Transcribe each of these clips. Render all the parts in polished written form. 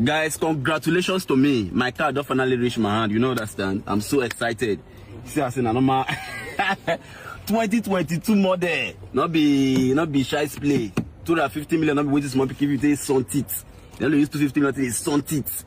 Guys, congratulations to me. My car don't finally reach my hand. You know understand? I'm so excited. See, I say na normal 2022 model. Not be shy play. 250 million. Not be waiting small people give you sun teeth. They only use 250 million to sun teeth.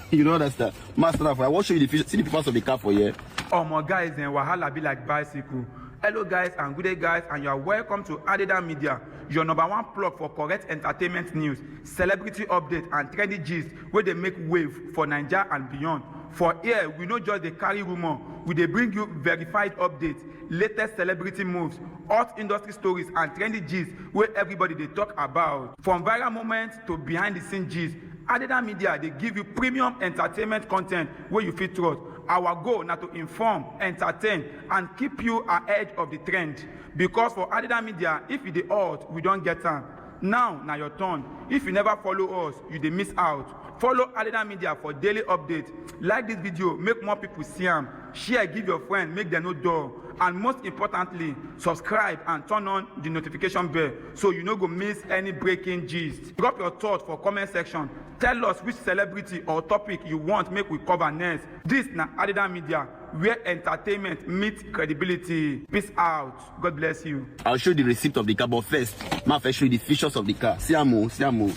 You know understand? Master, I want to show you the see the pictures of the car for you. Oh my guys, then wahala be like bicycle. Hello guys and good day guys, and you are welcome to Davido Media, your #1 plug for correct entertainment news, celebrity update and trendy gist where they make wave for Nigeria and beyond. For here, we not just the carry rumor, we they bring you verified updates, latest celebrity moves, hot industry stories and trendy gist where everybody they talk about. From viral moments to behind the scene gist, Davido Media they give you premium entertainment content where you fit trust. Our goal now to inform, entertain, and keep you ahead of the trend. Because for Davido Media, if you the odd, we don't get time. Now your turn. If you never follow us, you dey miss out. Follow Davido Media for daily updates. Like this video, make more people see them. Share, give your friend, make them know door. And most importantly, subscribe and turn on the notification bell so you no go miss any breaking gist. Drop your thoughts for comment section. Tell us which celebrity or topic you want make we cover next. This na Davido Media, where entertainment meets credibility. Peace out. God bless you. I'll show you the receipt of the car, but first, I'll show you the features of the car. Siamo. Siamo.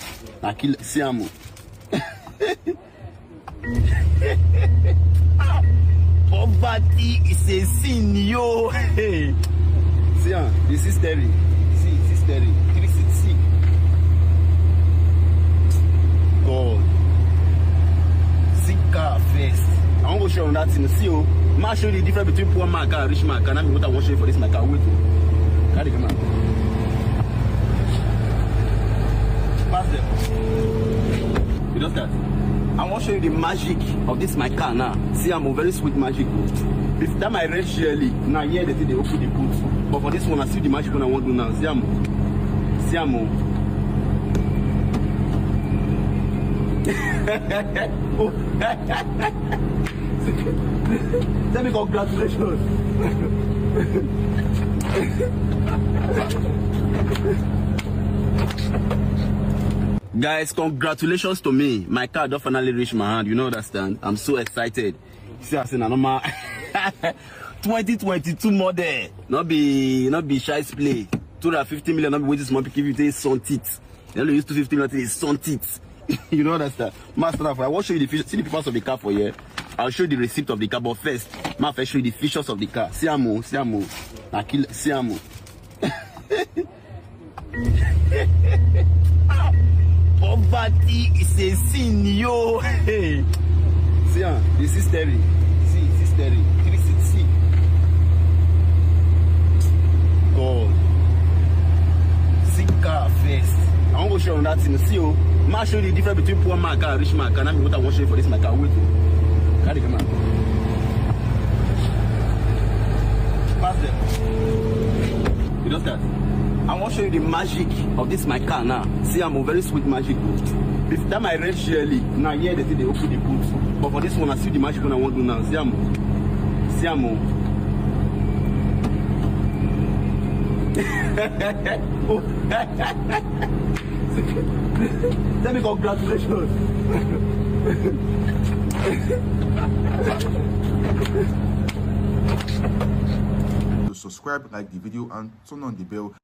Poverty is a sin, yo. Hey. See, this is steering. See, this is steering. 360. God. See car first. I want to show you that thing. See, I'll show you the difference between poor man car and rich man car. That's what I want to show you for this my car. Wait. Carry come on. Pass them. You don't start. I want to show you the magic of this my car now. See, I'm a very sweet magic. If that my red Shirley, now here they open the boot. But for this one, I see the magic one I want to do now. See, Tell me congratulations. Guys, congratulations to me. My car don't finally reach my hand. You know understand? I'm so excited. See, I say na normal 2022 model. Not be shy play. 250 million. Not be waiting small people give you sun teeth. They only use 250 million to sun teeth. You know understand? Master, I want to show you the see the pictures of the car for you. I'll show you the receipt of the car, but first, I'll show you the features of the car. Siamo. Poverty is a sin, yo. Hey. See, this is steering. See, this is steering. 360. God. See car first. I want to show you that thing. See, I'll show you the difference between poor man car and rich man car. That's what I want to show you for this my car. Wait. Carry come on. Pass them. You don't start. I want to show you the magic of this my car now. See, I'm a very sweet magic. If that my red Shirley, now here they open the boot. But for this one, I see the magic one I want to do now. Siamo. Tell me congratulations. To subscribe, like the video and turn on the bell